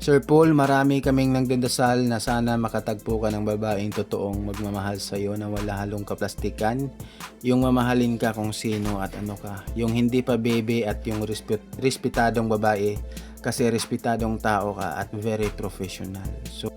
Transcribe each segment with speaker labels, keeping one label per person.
Speaker 1: Sir Paul, marami kaming nagdadasal na sana makatagpo ka ng babaeng totoong magmamahal sa iyo na wala halong kaplastikan. Yung mamahalin ka kung sino at ano ka. Yung hindi pa bebe at yung respetadong babae kasi respetadong tao ka at very professional. So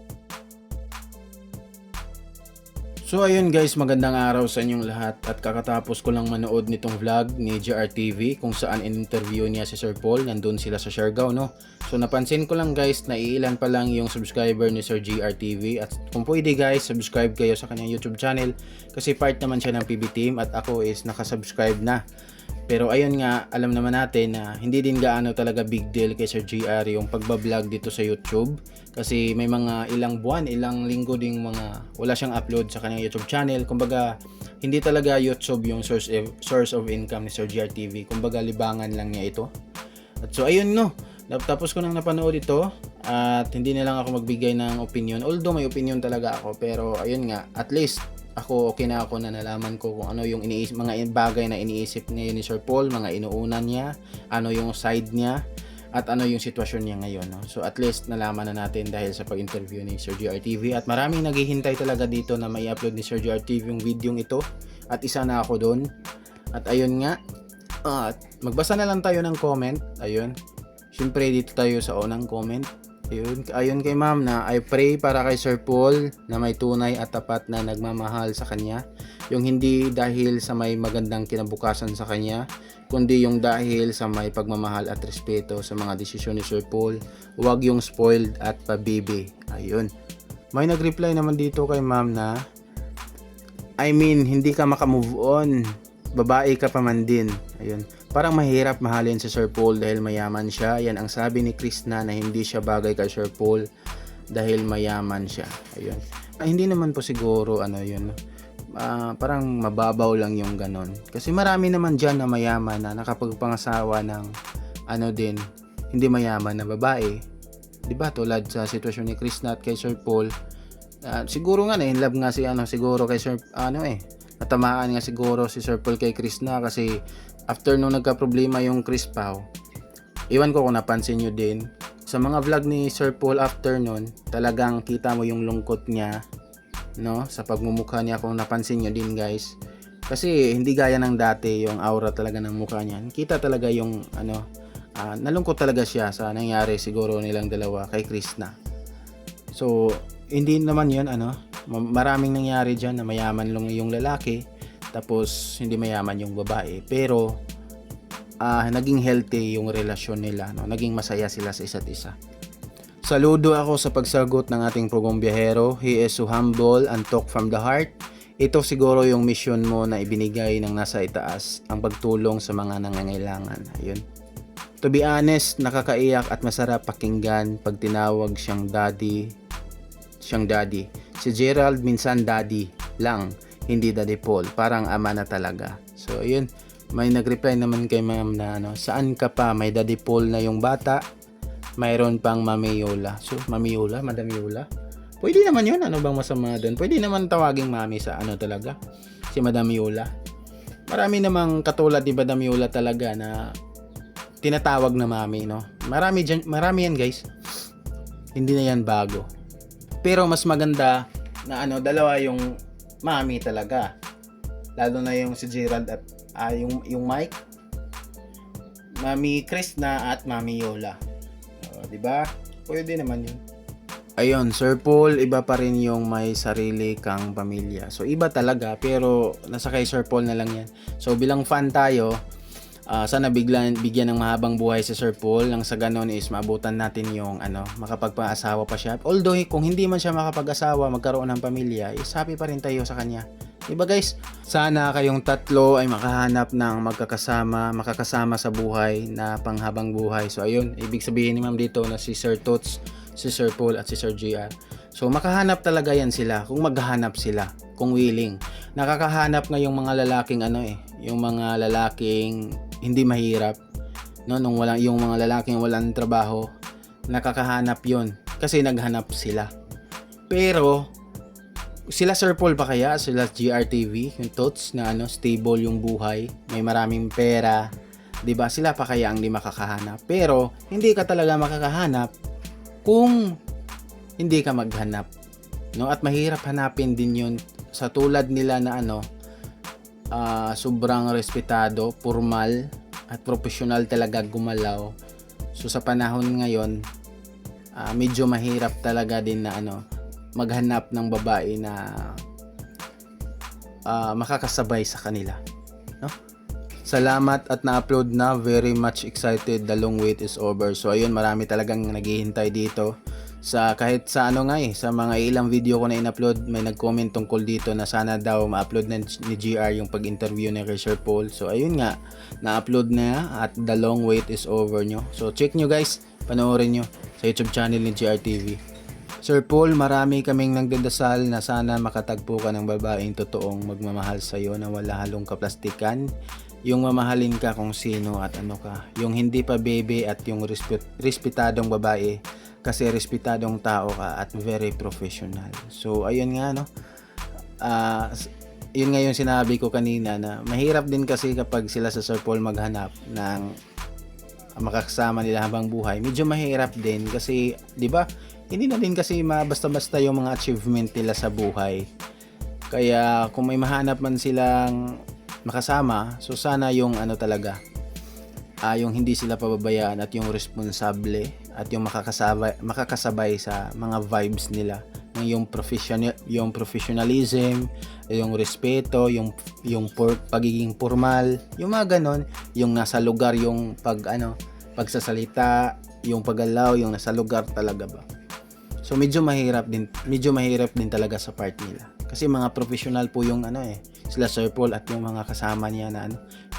Speaker 1: ayun guys, magandang araw sa inyong lahat at kakatapos ko lang manood nitong vlog ni JRTV kung saan in-interview niya si Sir Paul, nandun sila sa Siargao, no? So napansin ko lang guys na iilan pa lang yung subscriber ni Sir JRTV at kung pwede guys, subscribe kayo sa kanyang YouTube channel kasi part naman siya ng PB Team at ako is nakasubscribe na. Pero ayun nga, alam naman natin na hindi din gaano talaga big deal kay Sir JR yung pagbablog dito sa YouTube kasi may mga ilang buwan, ilang linggo ding mga wala siyang upload sa kanyang YouTube channel. Kumbaga, hindi talaga YouTube yung source of income ni Sir JR TV. Kumbaga, libangan lang niya ito. At so ayun no, tapos ko nang napanood ito at hindi na lang ako magbigay ng opinion. Although may opinion talaga ako, pero ayun nga, at least ako okay na ako na nalaman ko kung ano yung mga bagay na iniisip ngayon ni Sir Paul, mga inuunan niya, ano yung side niya, at ano yung sitwasyon niya ngayon. No? So at least nalaman na natin dahil sa pag-interview ni Sir JRTV at maraming naghihintay talaga dito na may upload ni Sir JRTV yung video ito at isa na ako doon. At ayun nga, magbasa na lang tayo ng comment. Ayun, syempre dito tayo sa unang comment. Ayun kay ma'am na I pray para kay Sir Paul na may tunay at tapat na nagmamahal sa kanya. Yung hindi dahil sa may magandang kinabukasan sa kanya, kundi yung dahil sa may pagmamahal at respeto sa mga desisyon ni Sir Paul. Huwag yung spoiled at pabibi. Ayun. May nag-reply naman dito kay ma'am na hindi ka makamove on. Babae ka pa man din. Ayun. Parang mahirap mahalin si Sir Paul dahil mayaman siya. Yan ang sabi ni Krishna na hindi siya bagay kay Sir Paul dahil mayaman siya. Ayun. Hindi naman po siguro parang mababaw lang yung ganon. Kasi marami naman dyan na mayaman na nakapagpangasawa ng hindi mayaman na babae. 'Di ba? Tulad sa sitwasyon ni Krishna at kay Sir Paul. Siguro nga in love nga si siguro kay Sir natamaan nga siguro si Sir Paul kay Krishna kasi after nung nagka-problema yung Chris Pao, iwan ko kung napansin nyo din, sa mga vlog ni Sir Paul after nun, talagang kita mo yung lungkot niya, no? Sa pagmumukha niya kung napansin nyo din guys. Kasi hindi gaya ng dati yung aura talaga ng mukha niya. Kita talaga yung nalungkot talaga siya sa nangyari siguro nilang dalawa kay Krishna. So, hindi naman yun maraming nangyari dyan na mayaman lang yung lalaki tapos hindi mayaman yung babae pero naging healthy yung relasyon nila, no? Naging masaya sila sa isa't isa. Saludo ako sa pagsagot ng ating progong biyahero. He is so humble and talk from the heart. Ito siguro yung mission mo na ibinigay ng nasa itaas, ang pagtulong sa mga nangangailangan. Ayun. To be honest, nakakaiyak at masarap pakinggan pag tinawag siyang daddy. Si Gerald minsan daddy lang, hindi Daddy Paul, parang ama na talaga. So ayun, may nag-reply naman kay ma'am na saan ka pa, may Daddy Paul na yung bata, mayroon pang Mami Yola. So Mami Yola, Madam Yola, pwede naman yun, ano bang masama doon? Pwede naman tawaging mami sa talaga, si Madam Yola. Marami namang katulad ni Madam Yola talaga na tinatawag na mami, no? Marami yan guys, hindi na yan bago. Pero mas maganda na dalawa yung mami talaga. Lalo na yung si Gerald at yung Mike. Mami Krishna at Mami Yola. 'Di ba? Pwede naman 'yun. Ayun, Sir Paul, iba pa rin yung may sarili kang pamilya. So iba talaga pero nasa kay Sir Paul na lang 'yan. So bilang fan tayo, sana bigyan ng mahabang buhay si Sir Paul nang sa ganon is maabutan natin yung makapagpaasawa pa siya. Although kung hindi man siya makapag-asawa, magkaroon ng pamilya, is happy pa rin tayo sa kanya. Diba guys? Sana kayong tatlo ay makahanap ng makakasama sa buhay na panghabang buhay. So ayun, ibig sabihin ni ma'am dito na si Sir Tots, si Sir Paul at si Sir JR. So makahanap talaga yan sila kung maghahanap sila, kung willing. Nakakahanap nga yung mga lalaking yung mga lalaking hindi mahirap, no, yung mga lalaking walang trabaho, nakakahanap yon kasi naghanap sila. Pero sila Sir Paul pa kaya, sila GRTV, yung Tots na stable yung buhay, may maraming pera, 'di ba? Sila pa kaya ang di makakahanap. Pero hindi ka talaga makakahanap kung hindi ka maghanap, no? At mahirap hanapin din yun sa tulad nila na sobrang respetado, formal at professional talaga gumalaw. So sa panahon ngayon, medyo mahirap talaga din na maghanap ng babae na makakasabay sa kanila, no? Salamat at na-upload na. Very much excited. The long wait is over. So ayun, marami talagang naghihintay dito sa kahit sa sa mga ilang video ko na in-upload. May nag-comment tungkol dito na sana daw ma-upload na ni GR yung pag-interview ni Sir Paul. So ayun nga, na-upload na at the long wait is over nyo. So check nyo guys, panoorin nyo sa YouTube channel ni GR TV. Sir Paul, marami kaming nagdadasal na sana makatagpo ka ng babaeng totoong magmamahal sa iyo na wala halong kaplastikan. Yung mamahalin ka kung sino at ano ka. Yung hindi pa bebe at yung respetadong babae kasi respetadong tao ka at very professional. So ayun nga yun nga yung sinabi ko kanina na mahirap din kasi kapag sila sa Sir Paul maghanap ng makakasama nila habang buhay. Medyo mahirap din kasi 'di ba? Hindi na din kasi basta-basta yung mga achievement nila sa buhay. Kaya kung may mahanap man silang makasama, so sana yung yung hindi sila pababayaan at yung responsable at yung makakasabay sa mga vibes nila, yung professionalism, yung respeto, yung pagiging formal, yung mga ganon, yung nasa lugar, yung pagsasalita, yung paggalaw, yung nasa lugar talaga ba. So medyo mahirap din talaga sa part nila. Kasi mga professional po yung sila Sir Paul at yung mga kasama niya na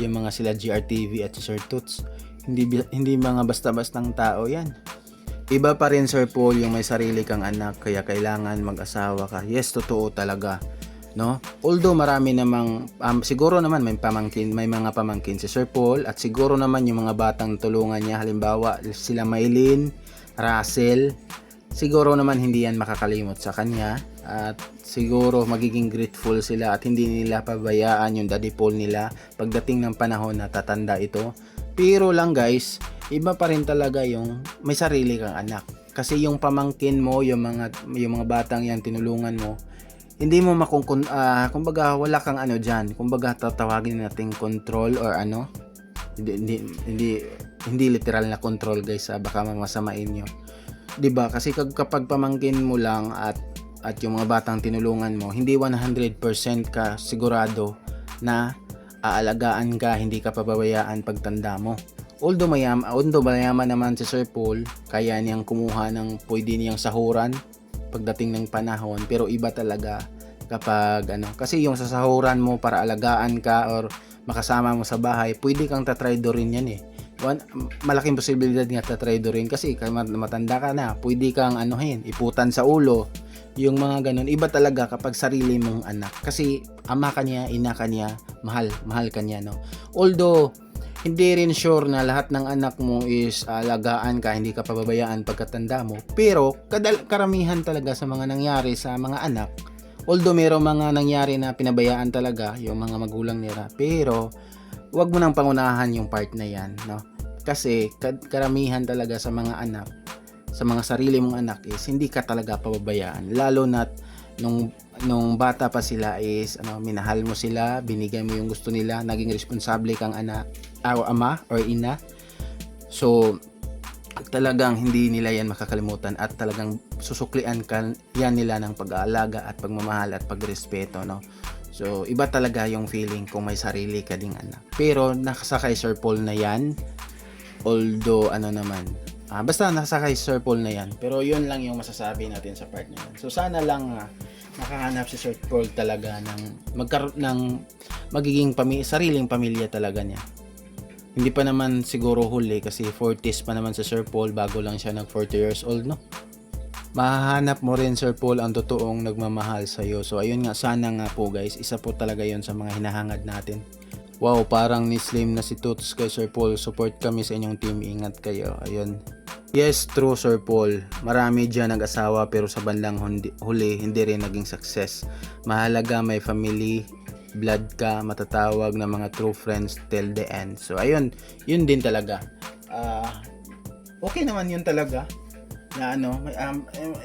Speaker 1: yung mga sila GRTV at Sir Toots. Hindi mga basta-bastang tao yan. Iba pa rin Sir Paul yung may sarili kang anak kaya kailangan mag-asawa ka. Yes, totoo talaga, no? Although marami namang siguro naman may mga pamangkin si Sir Paul at siguro naman yung mga batang tulungan niya, halimbawa sila Maylin, Russell, siguro naman hindi yan makakalimot sa kanya at siguro magiging grateful sila at hindi nila pabayaan yung daddy Paul nila pagdating ng panahon na tatanda ito. Pero lang guys, iba pa rin talaga yung may sarili kang anak. Kasi yung pamangkin mo, yung mga batang yan tinulungan mo, hindi mo kumbaga wala kang diyan. Kumbaga tatawagin nating control or hindi literal na control guys, baka masamain nyo. 'Di ba? Kasi kapag pamangkin mo lang at yung mga batang tinulungan mo, hindi 100% ka sigurado na aalagaan ka, hindi ka pababayaan pagtanda mo. Although mayaman naman si Sir Paul, kaya niyang kumuha ng pwede niyang sahuran pagdating ng panahon, pero iba talaga kapag kasi yung sasahuran mo para alagaan ka or makasama mo sa bahay, pwede kang tatraidorin yan malaking posibilidad nga tatraidorin kasi matanda ka na, pwede kang iputan sa ulo, yung mga ganun. Iba talaga kapag sarili mong anak kasi ama ka niya, ina ka niya, mahal ka niya, no? Although hindi rin sure na lahat ng anak mo is alagaan ka, hindi ka pababayaan pagkatanda mo, pero karamihan talaga sa mga nangyari sa mga anak, although mayroong mga nangyari na pinabayaan talaga yung mga magulang nila, pero wag mo nang pangunahan yung part na yan, no? Kasi karamihan talaga sa mga anak, sa mga sarili mong anak is hindi ka talaga pababayaan, lalo na nung bata pa sila is minahal mo sila, binigay mo yung gusto nila, naging responsable kang ama or ina. So talagang hindi nila yan makakalimutan at talagang susuklian yan nila ng pag-aalaga at pagmamahal at pagrespeto, no? So iba talaga yung feeling kung may sarili ka ding anak. Pero nasa kay Sir Paul na yan, although basta nasa kay Sir Paul na yan, pero yun lang yung masasabi natin sa part na yan. So sana lang nakahanap si Sir Paul talaga ng magkaroon ng magiging sariling pamilya talaga niya. Hindi pa naman siguro huli kasi 40s pa naman si Sir Paul, bago lang siya nag 40 years old, no? Mahahanap mo rin Sir Paul ang totoong nagmamahal sa iyo. So ayun nga, sana nga po guys, isa po talaga yon sa mga hinahangad natin. Wow, parang ni Slim na si Toots kay Sir Paul. Support kami sa inyong team, ingat kayo. Ayun. Yes, true Sir Paul. Marami dyan nag-asawa pero sa bandang huli hindi rin naging success. Mahalaga may family, blood ka, matatawag na mga true friends till the end. So ayun, yun din talaga. Okay naman yun talaga. na ano,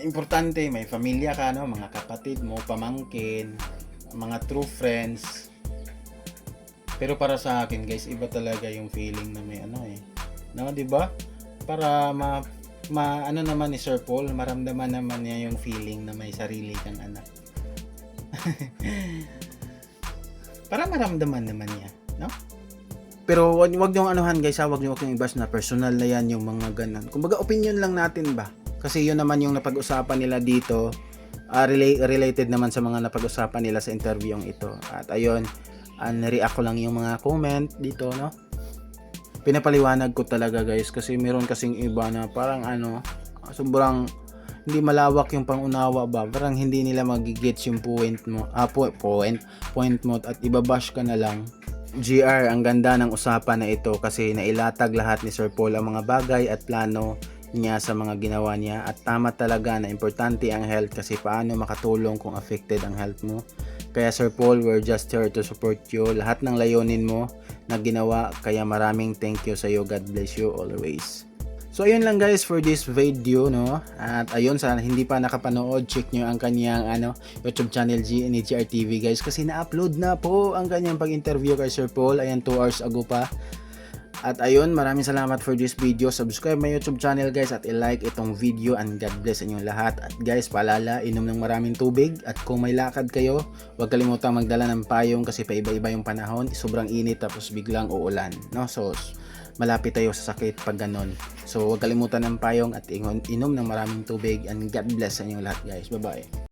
Speaker 1: importante may pamilya ka, no, mga kapatid mo, pamangkin, mga true friends. Pero para sa akin guys, iba talaga yung feeling na may ano no, 'di ba? Para ano naman ni Sir Paul, maramdaman naman niya yung feeling na may sarili kang anak. Para maramdaman naman niya, no? Pero wag niyong anuhan guys, wag niyo akong ibas na personal na yan yung mga ganun. Kumbaga opinion lang natin ba? Kasi yun naman yung napag-usapan nila dito. Related naman sa mga napag-usapan nila sa interviewing ito. At ayun, react ko lang yung mga comment dito, no? Pinapaliwanag ko talaga guys kasi meron kasing iba na parang sobrang hindi malawak yung pangunawa ba, parang hindi nila magigets yung point mo at ibabash ka na lang. GR, ang ganda ng usapan na ito kasi nailatag lahat ni Sir Paul ang mga bagay at plano niya sa mga ginawa niya, at tama talaga na importante ang health kasi paano makatulong kung affected ang health mo. Kaya Sir Paul, we're just here to support you. Lahat ng layunin mo na ginawa, kaya maraming thank you sa iyo. God bless you always. So ayun lang guys for this video, no. At ayun, sana hindi pa nakapanood, check nyo ang kanyang YouTube channel ni GR TV guys, kasi na-upload na po ang kanyang pag-interview kay Sir Paul. Ayan, 2 hours ago pa. At ayun, maraming salamat for this video. Subscribe my YouTube channel guys at i-like itong video, and God bless inyong lahat. At guys, paalala, inom ng maraming tubig, at kung may lakad kayo, huwag kalimutang magdala ng payong kasi paiba-iba yung panahon, sobrang init tapos biglang uulan, no? So malapit tayo sa sakit pag ganon. So huwag kalimutan ng payong at inom ng maraming tubig, and God bless sa inyong lahat guys. Bye bye.